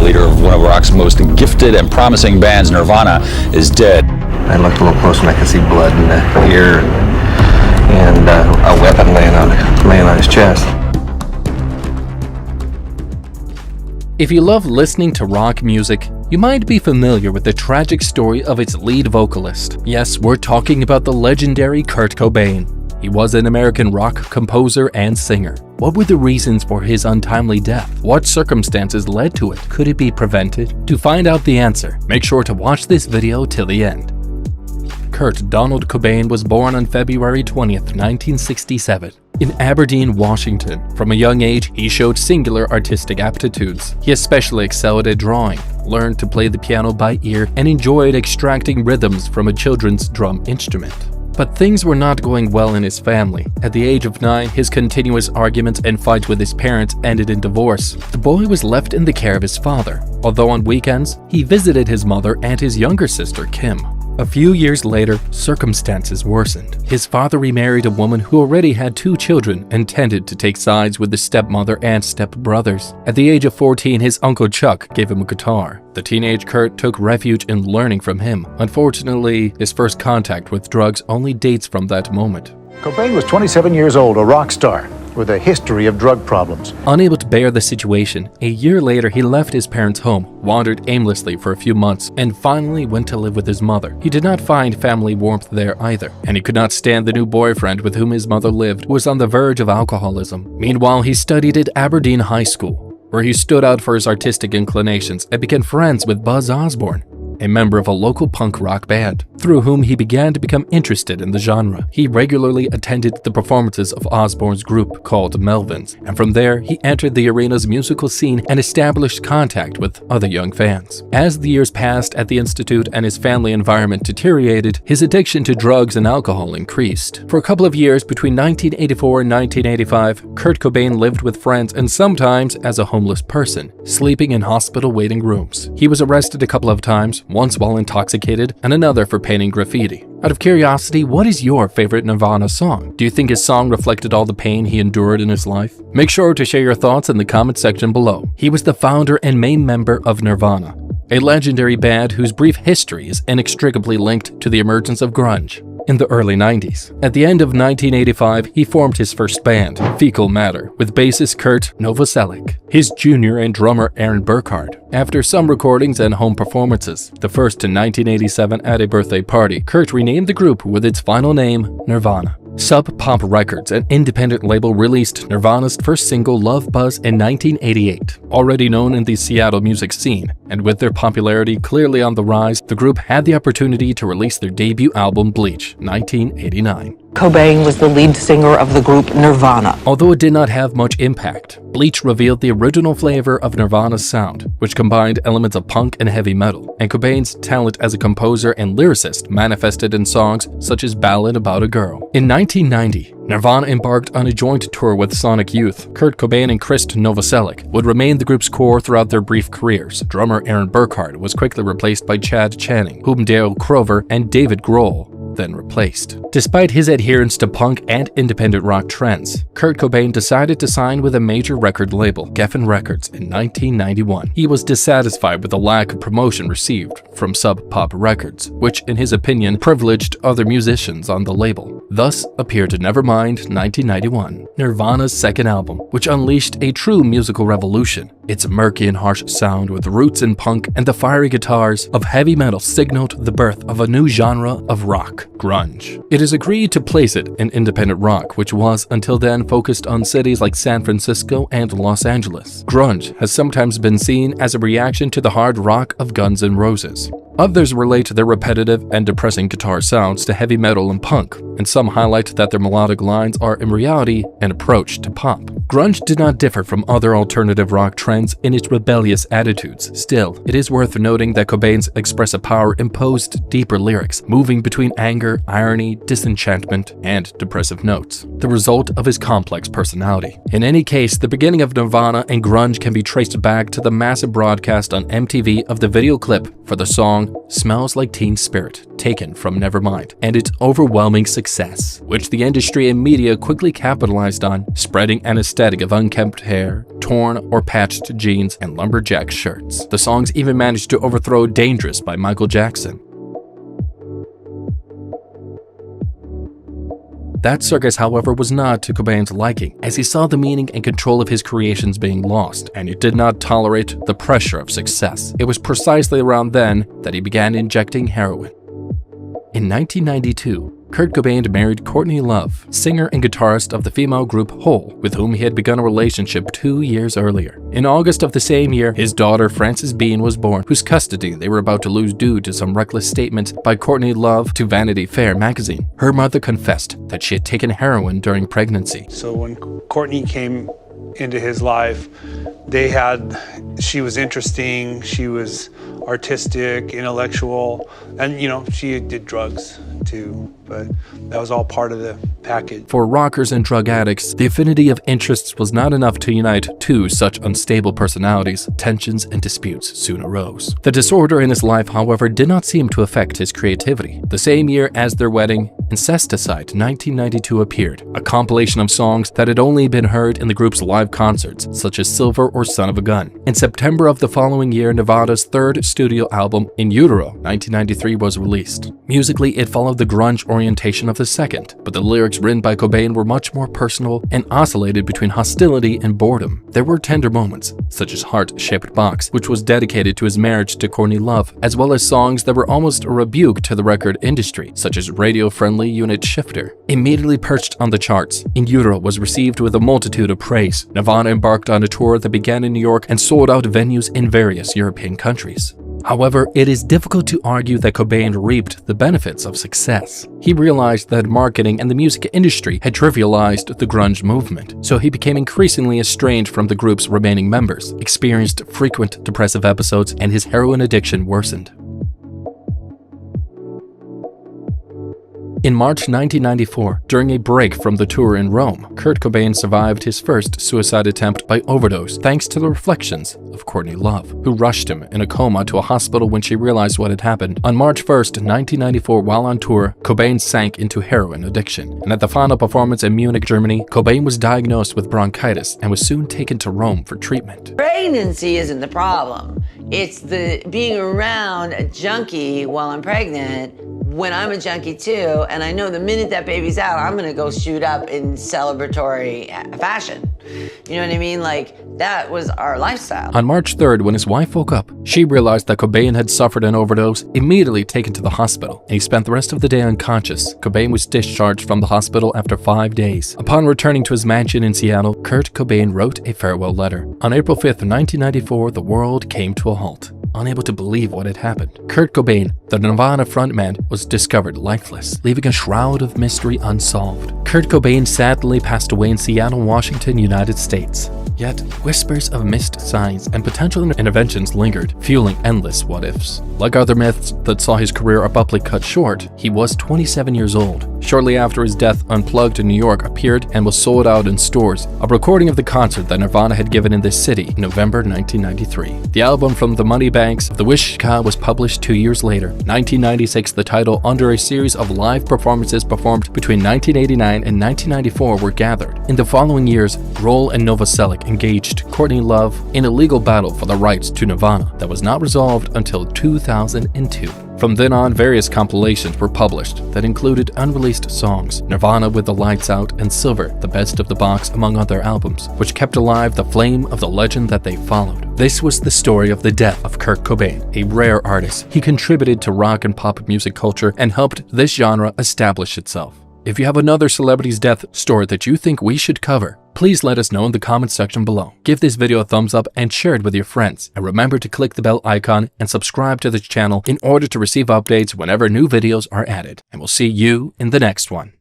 leader of one of rock's most gifted and promising bands, Nirvana, is dead. I looked a little closer and I could see blood in the ear and a weapon laying on his chest. If you love listening to rock music, you might be familiar with the tragic story of its lead vocalist. Yes, we're talking about the legendary Kurt Cobain. He was an American rock composer and singer. What were the reasons for his untimely death? What circumstances led to it? Could it be prevented? To find out the answer, make sure to watch this video till the end. Kurt Donald Cobain was born on February 20th, 1967. In Aberdeen, Washington. From a young age, he showed singular artistic aptitudes. He especially excelled at drawing, learned to play the piano by ear, and enjoyed extracting rhythms from a children's drum instrument. But things were not going well in his family. At the age of 9, his continuous arguments and fights with his parents ended in divorce. The boy was left in the care of his father, although on weekends, he visited his mother and his younger sister, Kim. A few years later, circumstances worsened. His father remarried a woman who already had 2 children and tended to take sides with the stepmother and stepbrothers. At the age of 14, his uncle Chuck gave him a guitar. The teenage Kurt took refuge in learning from him. Unfortunately, his first contact with drugs only dates from that moment. Cobain was 27 years old, a rock star with a history of drug problems. Unable to bear the situation, a year later he left his parents' home, wandered aimlessly for a few months, and finally went to live with his mother. He did not find family warmth there either, and he could not stand the new boyfriend with whom his mother lived, who was on the verge of alcoholism. Meanwhile, he studied at Aberdeen High School, where he stood out for his artistic inclinations and became friends with Buzz Osborne, a member of a local punk rock band, through whom he began to become interested in the genre. He regularly attended the performances of Osborne's group called Melvins, and from there he entered the arena's musical scene and established contact with other young fans. As the years passed at the institute and his family environment deteriorated, his addiction to drugs and alcohol increased. For a couple of years between 1984 and 1985, Kurt Cobain lived with friends and sometimes as a homeless person, sleeping in hospital waiting rooms. He was arrested a couple of times, once while intoxicated and another for painting graffiti. Out of curiosity, what is your favorite Nirvana song? Do you think his song reflected all the pain he endured in his life? Make sure to share your thoughts in the comment section below. He was the founder and main member of Nirvana, a legendary band whose brief history is inextricably linked to the emergence of grunge in the early 90s. At the end of 1985, he formed his first band, Fecal Matter, with bassist Kurt Novoselic, his junior and drummer Aaron Burkhardt. After some recordings and home performances, the first in 1987 at a birthday party, Kurt renamed the group with its final name, Nirvana. Sub Pop Records, an independent label, released Nirvana's first single, Love Buzz, in 1988. Already known in the Seattle music scene, and with their popularity clearly on the rise, the group had the opportunity to release their debut album, Bleach, 1989. Cobain was the lead singer of the group Nirvana. Although it did not have much impact, Bleach revealed the original flavor of Nirvana's sound, which combined elements of punk and heavy metal, and Cobain's talent as a composer and lyricist manifested in songs such as Ballad About a Girl. In 1990, Nirvana embarked on a joint tour with Sonic Youth. Kurt Cobain and Chris Novoselic would remain the group's core throughout their brief careers. Drummer Aaron Burkhardt was quickly replaced by Chad Channing, whom Dale Crover and David Grohl then replaced. Despite his adherence to punk and independent rock trends, Kurt Cobain decided to sign with a major record label, Geffen Records, in 1991. He was dissatisfied with the lack of promotion received from Sub Pop Records, which, in his opinion, privileged other musicians on the label. Thus appeared Nevermind 1991, Nirvana's second album, which unleashed a true musical revolution. Its murky and harsh sound with roots in punk and the fiery guitars of heavy metal signaled the birth of a new genre of rock, grunge. It is agreed to place it in independent rock, which was until then focused on cities like San Francisco and Los Angeles. Grunge has sometimes been seen as a reaction to the hard rock of Guns N' Roses. Others relate their repetitive and depressing guitar sounds to heavy metal and punk, and some highlight that their melodic lines are in reality an approach to pop. Grunge did not differ from other alternative rock trends in its rebellious attitudes. Still, it is worth noting that Cobain's expressive power imposed deeper lyrics, moving between anger, irony, disenchantment, and depressive notes, the result of his complex personality. In any case, the beginning of Nirvana and grunge can be traced back to the massive broadcast on MTV of the video clip for the song song Smells Like Teen Spirit, taken from Nevermind, and its overwhelming success, which the industry and media quickly capitalized on, spreading an aesthetic of unkempt hair, torn or patched jeans, and lumberjack shirts. The songs even managed to overthrow Dangerous by Michael Jackson. That circus, however, was not to Cobain's liking, as he saw the meaning and control of his creations being lost, and he did not tolerate the pressure of success. It was precisely around then that he began injecting heroin. In 1992, Kurt Cobain married Courtney Love, singer and guitarist of the female group Hole, with whom he had begun a relationship 2 years earlier. In August of the same year, his daughter Frances Bean was born, whose custody they were about to lose due to some reckless statements by Courtney Love to Vanity Fair magazine. Her mother confessed that she had taken heroin during pregnancy. So when Courtney came into his life, she was interesting, she was artistic, intellectual, and she did drugs too, but that was all part of the package. For rockers and drug addicts, the affinity of interests was not enough to unite two such unstable personalities. Tensions and disputes soon arose. The disorder in his life, however, did not seem to affect his creativity. The same year as their wedding, Incesticide 1992 appeared, a compilation of songs that had only been heard in the group's live concerts, such as Silver or Son of a Gun. In September of the following year, Nirvana's third studio album, In Utero 1993, was released. Musically, it followed the grunge orientation of the second, but the lyrics written by Cobain were much more personal and oscillated between hostility and boredom. There were tender moments, such as Heart-Shaped Box, which was dedicated to his marriage to Courtney Love, as well as songs that were almost a rebuke to the record industry, such as radio-friendly Unit Shifter. Immediately perched on the charts, In Utero was received with a multitude of praise. Nirvana embarked on a tour that began in New York and sold out venues in various European countries. However, it is difficult to argue that Cobain reaped the benefits of success. He realized that marketing and the music industry had trivialized the grunge movement, so he became increasingly estranged from the group's remaining members, experienced frequent depressive episodes, and his heroin addiction worsened. In March 1994, during a break from the tour in Rome, Kurt Cobain survived his first suicide attempt by overdose thanks to the reflections of Courtney Love, who rushed him in a coma to a hospital when she realized what had happened. On March 1st, 1994, while on tour, Cobain sank into heroin addiction, and at the final performance in Munich, Germany, Cobain was diagnosed with bronchitis and was soon taken to Rome for treatment. Pregnancy isn't the problem. It's the being around a junkie while I'm pregnant when I'm a junkie too, and I know the minute that baby's out, I'm gonna go shoot up in celebratory fashion. You know what I mean? Like, that was our lifestyle. On March 3rd, when his wife woke up, she realized that Cobain had suffered an overdose, immediately taken to the hospital, and he spent the rest of the day unconscious. Cobain was discharged from the hospital after 5 days. Upon returning to his mansion in Seattle, Kurt Cobain wrote a farewell letter. On April 5th, 1994, the world came to a halt. Unable to believe what had happened, Kurt Cobain, the Nirvana frontman, was discovered lifeless, leaving a shroud of mystery unsolved. Kurt Cobain sadly passed away in Seattle, Washington, United States. Yet, whispers of missed signs and potential interventions lingered, fueling endless what-ifs. Like other myths that saw his career abruptly cut short, he was 27 years old. Shortly after his death, Unplugged in New York appeared and was sold out in stores, a recording of the concert that Nirvana had given in this city in November 1993. The album From the Money Banks of the Wishka was published 2 years later. 1996, the title under a series of live performances performed between 1989 and 1994 were gathered. In the following years, Grohl and Novoselic engaged Courtney Love in a legal battle for the rights to Nirvana that was not resolved until 2002. From then on, various compilations were published that included unreleased songs, Nirvana with the Lights Out and Silver, the Best of the Box, among other albums, which kept alive the flame of the legend that they followed. This was the story of the death of Kurt Cobain, a rare artist. He contributed to rock and pop music culture and helped this genre establish itself. If you have another celebrity's death story that you think we should cover, please let us know in the comments section below. Give this video a thumbs up and share it with your friends. And remember to click the bell icon and subscribe to this channel in order to receive updates whenever new videos are added. And we'll see you in the next one.